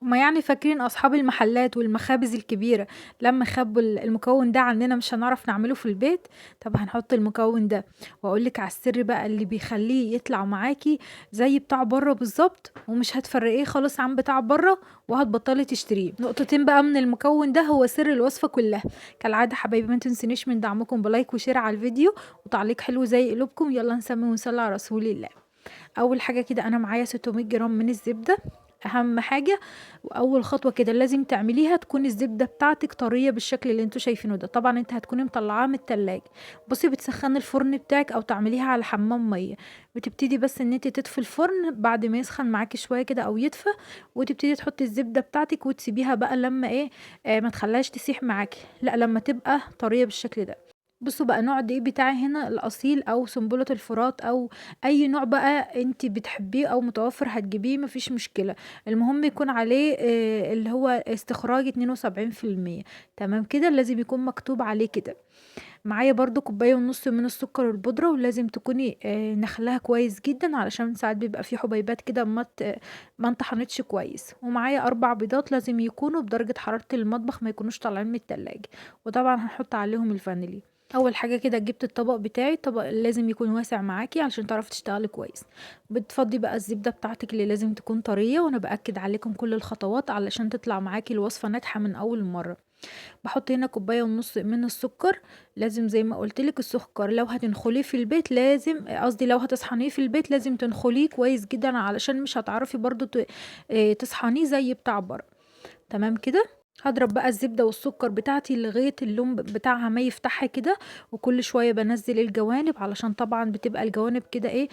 هُم يعني فاكرين أصحاب المحلات والمخابز الكبيرة لمّا خبّوا المكون ده عننا مش هنعرف نعمله في البيت؟ طب هنحط المكون ده، وأقول لِك على السر بقى اللي بيخلّيه يطلع معاكِ زي بتاع برّه بالضبط، ومش هتفرّقيه خالص عن بتاع برّه، وهتبطّلي تشتريه. نقطتين بقى من المكون ده هو سر الوصفة كلّها. كالعادة حبايبي ما تنسونيش من دعمكم بلايك وشير على الفيديو، وتعليق حلو زي قلوبكم. يالّا نسمّي ونصلّي على رسول الله. أول حاجة كده أنا معايا 600 جرام من الزبدة، أهم حاجة وأول خطوة كده لازم تعمليها تكون الزبدة بتاعتِك طرية بالشكل اللي أنتم شايفينه ده، طبعًا أنتِ هتكوني مطلعاها من التلاجة. بُصّي بتسخّني الفرن بتاعِك أو تعمليها على حمام مَيّة، بتبتدي بس إن أنتِ تطفي الفرن بعد ما يسخن معاكِ شوية كده أو يدفى، وتبتدي تحطي الزبدة بتاعتِك وتسيبيها بقى لمّا إيه، ما تخلّيهاش تسيح معاكِ، لأ لمّا تبقى طرية بالشكل ده. بُصّوا بقى نوع الدقيق بتاعي هنا الأصيل أو سنبلة الفرات أو أي نوع بقى أنتِ بتحبيه أو متوفر هتجيبيه ما فيش مشكلة، المهم يكون عليه اللي هو استخراج 72%. تمام كده، لازم يكون مكتوب عليه كده. معايا برضه كوباية ونُص من السكر البودرة، ولازم تكوني نخلاها كويس جدًا علشان ساعات بيبقى في حبيبات كده ما انطحنتش كويس، ومعايا 4 بيضات لازم يكونوا بدرجة حرارة المطبخ ما يكونوش طالعين من التلاجة، وطبعًا هنحط عليهم الفانيليا. أول حاجة كده جبت الطبق بتاعي، الطبق لازم يكون واسع معاكِ علشان تعرفي تشتغلي كويس. بتفضّي بقى الزبدة بتاعتِك اللي لازم تكون طرية، وأنا بأكد عليكم كل الخطوات علشان تطلع معاكِ الوصفة ناجحة من أول مرة. باحط هنا كوباية ونُص من السكر، لازم زي ما قُلت لِك السكر لو هتنخليه في البيت لازم قصدي لو هتطحنيه في البيت لازم تنخليه كويس جدًا علشان مش هتعرفي برضه تطحنيه زي بتاع برّه. تمام كده؟ هاضرب بقى الزبدة والسكر بتاعتي لغاية اللون بتاعها ما يفتح كده، وكل شوية بانزّل الجوانب علشان طبعًا بتبقى الجوانب كده إيه،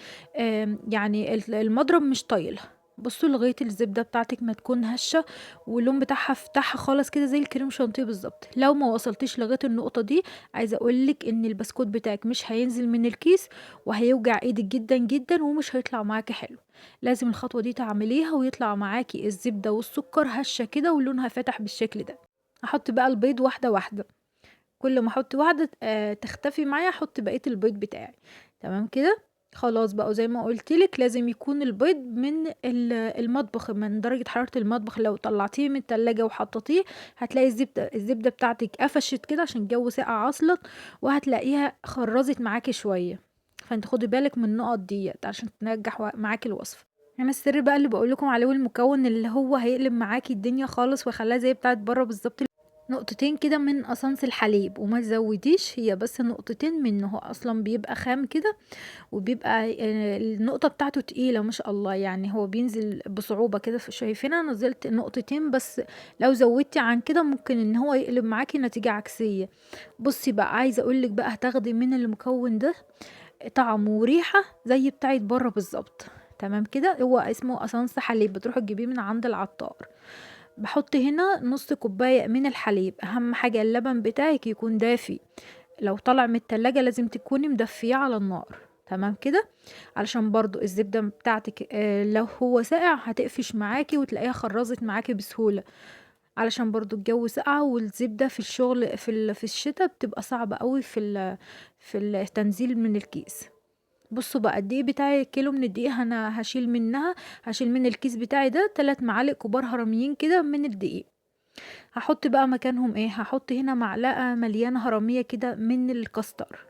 يعني المضرب مش طايل. بُصّوا لغاية الزبدة بتاعتِك ما تكون هشة واللون بتاعها فتح خالص كده زي الكريم شانتيه بالضبط. لو ما وصلتيش لغاية النقطة دي، عايزة أقول لِك إن البسكوت بتاعِك مش هينزل من الكيس، وهيوجع إيدِك جدًا، جدًا، ومش هيطلع معاكِ حلو. لازم الخطوة دي تعمليها ويطلع معاكِ الزبدة والسكر هشة كده ولونها فاتح بالشكل ده. هاحط بقى البيض واحدة، واحدة، كل ما أحط واحدة تختفي معايا أحط بقية البيض بتاعي. تمام كده؟ خلاص بقى وزي ما قُلت لِك لازم يكون البيض من المطبخ من درجة حرارة المطبخ، لو طلعتيه من التلاجة وحطيتيه هتلاقي الزبدة بتاعتِك قفشت كده عشان الجو ساقع أصلًا، وهتلاقيها خرّزت معاكِ شوية، فأنتِ خدي بالِك من النقط ديّة عشان تنجح معاكِ الوصفة. هنا السر بقى اللي باقول لكم عليه والمكون اللي هو هيقلب معاكِ الدنيا خالص ويخلّيها زي بتاعة برّه بالضبط، نقطتين كده من قصنص الحليب وما تزوديش، هي بس نقطتين منه، هو أصلًا بيبقى خام كده وبيبقى النقطة بتاعته تقيلة ما شاء الله، يعني هو بينزل بصعوبة كده شايفين أنا نزّلت نقطتين بس، لو زوّدتِ عن كده ممكن إن هو يقلب معاكِ نتيجة عكسية. بُصّي بقى عايزة أقول لِك بقى هتاخدي من المكون ده طعم وريحة زي بتاعة برّه بالضبط. تمام كده، هو اسمه قصنص حليب بتروحي تجيبيه من عند العطار. باحط هنا نُص كوباية من الحليب، أهم حاجة اللبن بتاعِك يكون دافي، لو طالع من التلاجة لازم تكوني مدفياه على النار. تمام كده، علشان برضه الزبدة بتاعتِك لو هو ساقع هتقفش معاكِ وتلاقيها خرّزت معاكِ بسهولة، علشان برضه الجو ساقعة والزبدة في الشغل في الشتا بتبقى صعبة أوي في التنزيل من الكيس. بُصّوا بقى الدقيق بتاعي كيلو من الدقيق أنا هاشيل من الكيس بتاعي ده 3 معالق كبار هرميين كده من الدقيق. هاحط بقى مكانهم إيه، هاحط هنا معلقة مليانة هرمية كده من الكاستر.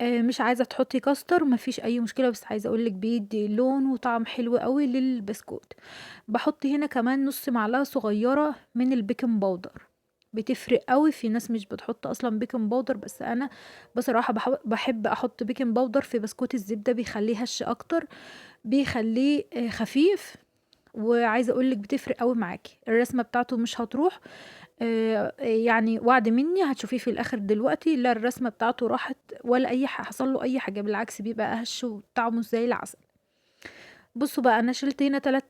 مش عايزة تحطي كاستر ما فيش أي مشكلة، بس عايزة أقول لِك بيدّي لون وطعم حلو أوي للبسكوت. باحط هنا كمان نُص معلقة صغيرة من البيكنج باودر، بتفرق أوي، في ناس مش بتحط أصلًا بيكنج باودر، بس أنا بصراحة باحب أحط بيكنج باودر في بسكوت الزبدة بيخلّيه هش أكتر، بيخلّيه خفيف، وعايزة أقول لِك بتفرق أوي معاكِ، الرسمة بتاعته مش هتروح. يعني وعد منّي هتشوفيه في الآخر دلوقتي، لا الرسمة بتاعته راحت ولا أي حصل له أي حاجة، بالعكس بيبقى هش وطعمه زي العسل. بُصّوا بقى أنا شِلت هنا 3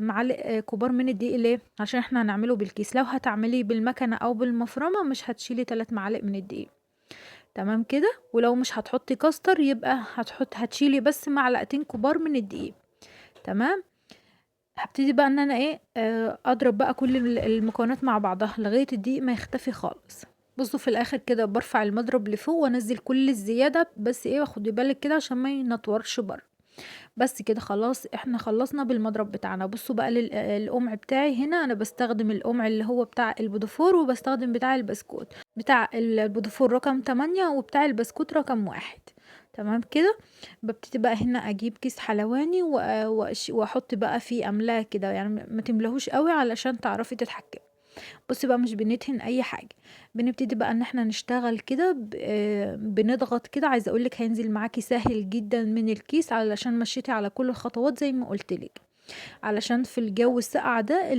معالق كبار من الدقيق ليه؟ عشان إحنا هنعمله بالكيس، لو هتعمليه بالمكنة أو بالمفرمة مش هتشيلي 3 معالق من الدقيق. تمام كده، ولو مش هتحطي كاستر يبقى هتشيلي بس معلقتين كبار من الدقيق. تمام؟ هابتدي بقى إن أنا إيه، أضرب بقى كل المكونات مع بعضها لغاية الدقيق ما يختفي خالص. بُصّوا في الآخر كده بارفع المضرب لفوق وأنزّل كل الزيادة، بس إيه خدي بالِك كده عشان ما ينطورش برّه. بس كده خلاص احنا خلصنا بالمضرب بتاعنا. بصوا بقى القمع بتاعي هنا، انا بستخدم القمع اللي هو بتاع البودافور، وبستخدم بتاع البسكوت. بتاع البودافور رقم 8 وبتاع البسكوت رقم 1. تمام كده. ببتدي بقى هنا اجيب كيس حلواني واحط بقى فيه املاه كده، يعني ما تملهوش قوي علشان تعرفي تتحكمي. بصي بقى مش بندهن اي حاجه، بنبتدي بقى ان احنا نشتغل كده بنضغط كده. عايزه اقولك هينزل معاكي سهل جدا من الكيس، علشان مشيتي على كل الخطوات زي ما قلتلك. علشان في الجو الساقع ده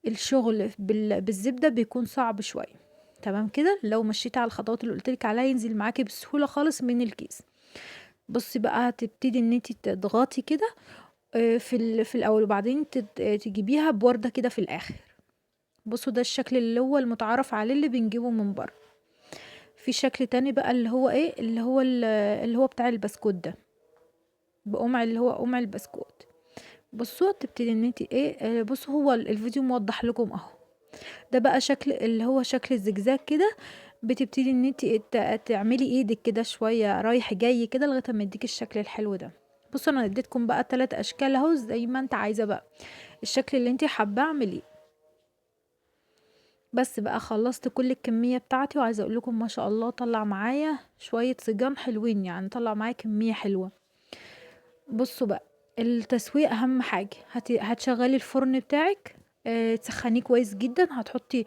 الشغل بالزبده بيكون صعب شويه. تمام كده. لو مشيتي على الخطوات اللي قلتلك عليها ينزل معاكي بسهوله خالص من الكيس. بصي بقى هتبتدي ان انت تضغطي كده في الاول، وبعدين تجيبيها بوردة كده في الاخر. بصوا ده الشكل اللي هو المتعارف عليه اللي بنجيبه من بره. في شكل تاني بقى اللي هو ايه، اللي هو بتاع البسكوت ده، بقمع اللي هو قمع البسكوت. بصوا تبتدي ان انت ايه، بصوا هو الفيديو موضح لكم اهو. ده بقى شكل اللي هو شكل الزجزاج كده. بتبتدي ان انت تعملي ايدك كده شويه رايح جاي كده لغايه ما يديك الشكل الحلو ده. بصوا انا اديتكم بقى 3 اشكال اهو، زي ما انت عايزه بقى الشكل اللي انت حابه اعمليه. بس بقى خلصت كل الكميه بتاعتي، وعايزه اقول لكم ما شاء الله طلع معايا شويه سجان حلوين، يعني طلع معايا كميه حلوه. بصوا بقى التسويق اهم حاجه. هتشغلي الفرن بتاعك، تسخنيه كويس جدا. هتحطي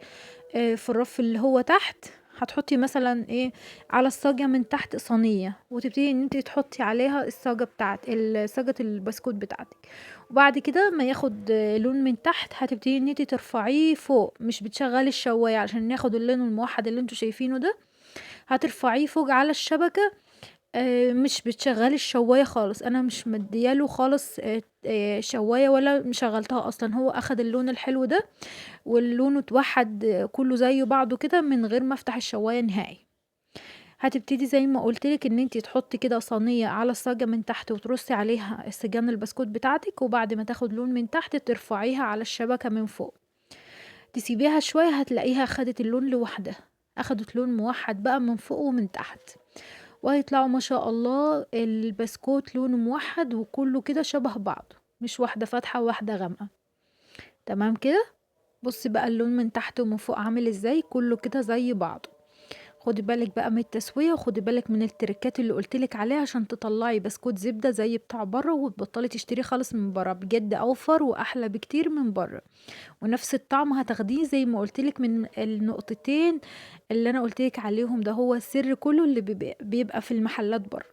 في الرف اللي هو تحت، هتحطي مثلا ايه على الصاجة من تحت صينية، وتبتدي ان انت تحطي عليها صاجة البسكوت بتاعتك. وبعد كده ما ياخد لون من تحت، هتبتدي ان انت ترفعيه فوق. مش بتشغلي الشواية عشان ياخد اللون الموحد اللي انتوا شايفينه ده، هترفعيه فوق على الشبكة. مش بتشغلي الشواية خالص، انا مش مدياله خالص شواية ولا مشغلتها اصلا. هو اخد اللون الحلو ده واللون اتوحد كله زي بعضه كده من غير ما افتح الشواية نهائي. هتبتدي زي ما قلتلك ان انتي تحطي كده صينية على الصاجة من تحت، وترصي عليها السجان البسكوت بتاعتك، وبعد ما تاخد لون من تحت ترفعيها على الشبكة من فوق. تسيبيها شوية هتلاقيها خدت اللون لوحدها، اخدت لون موحد بقى من فوق ومن تحت. وهيطلعوا ما شاء الله البسكوت لونه موحد وكله كده شبه بعض، مش واحدة فاتحة وواحدة غامقة. تمام كده. بصي بقى اللون من تحت ومن فوق عامل ازاي، كله كده زي بعضه. خدي بالك بقى من التسوية، وخدي بالك من التركات اللي قلتلك عليها عشان تطلعي بسكوت زبدة زي بتاع بره، وتبطلي تشتري خالص من بره. بجد اوفر واحلى بكتير من بره، ونفس الطعم هتاخديه زي ما قلتلك من النقطتين اللي انا قلتلك عليهم. ده هو السر كله اللي بيبقى في المحلات بره.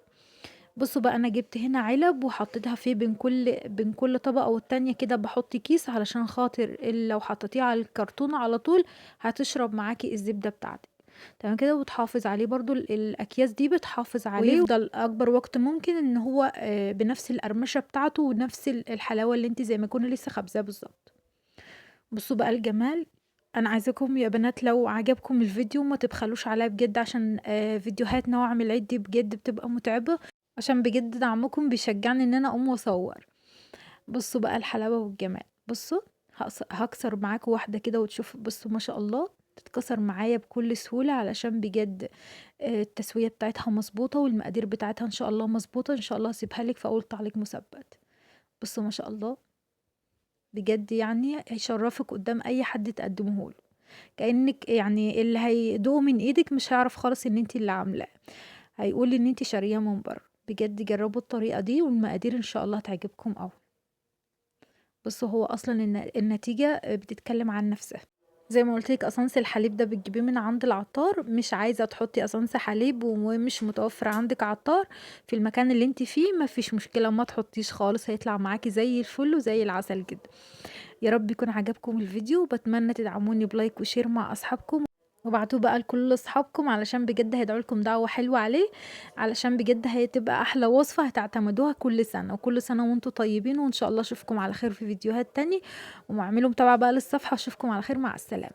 بصوا بقى انا جبت هنا علب وحطيتها فيه بين كل طبقة والتانية كده، بحط كيس علشان خاطر لو حطيتيه على الكرتون على طول هتشرب معاكي الزبدة بتاعتك. تمام كده. وتحافظ عليه برضو الاكياس دي بتحافظ عليه ويفضل اكبر وقت ممكن ان هو بنفس القرمشة بتاعته ونفس الحلاوة اللي انت زي ما كنا لسه خابزاه بالظبط. بصوا بقى الجمال. انا عايزاكم يا بنات لو عجبكم الفيديو ما تبخلوش عليا بجد، عشان فيديوهات نوع من العيد دي بجد بتبقى متعبة، عشان بجد دعمكم بيشجعني ان انا اقوم واصور. بصوا بقى الحلاوة والجمال. بصوا هكسر معاكم واحدة كده وتشوف. بصوا ما شاء الله تتكسر معايا بكل سهولة، علشان بجد التسوية بتاعتها مظبوطة، والمقادير بتاعتها ان شاء الله مظبوطة. ان شاء الله هسيبها لك في اول تعليق مثبت. بصوا ما شاء الله بجد يعني هيشرفك قدام اي حد تقدمه له، كأنك يعني اللي هيدوق من ايدك مش هيعرف خالص ان انت اللي عاملاه، هيقول ان انت شارياه من بره. بجد جربوا الطريقة دي، والمقادير ان شاء الله هتعجبكم اوي. بصوا هو اصلا النتيجة بتتكلم عن نفسها. زي ما قلت لك اسانس الحليب ده بتجيبيه من عند العطار. مش عايزه تحطي اسانس حليب ومش متوفر عندك عطار في المكان اللي انت فيه، ما فيش مشكله، ما تحطيش خالص، هيطلع معاكي زي الفل وزي العسل جدا. يا رب يكون عجبكم الفيديو، وبتمنى تدعموني بلايك وشير مع اصحابكم، وابعتوه بقى لكل اصحابكم علشان بجد هيدعوا لكم دعوه حلوه عليه، علشان بجد هتبقى احلى وصفه هتعتمدوها كل سنه. وكل سنه وانتم طيبين، وان شاء الله اشوفكم على خير في فيديوهات تاني، واعملوا متابعه بقى للصفحه. اشوفكم على خير، مع السلامه.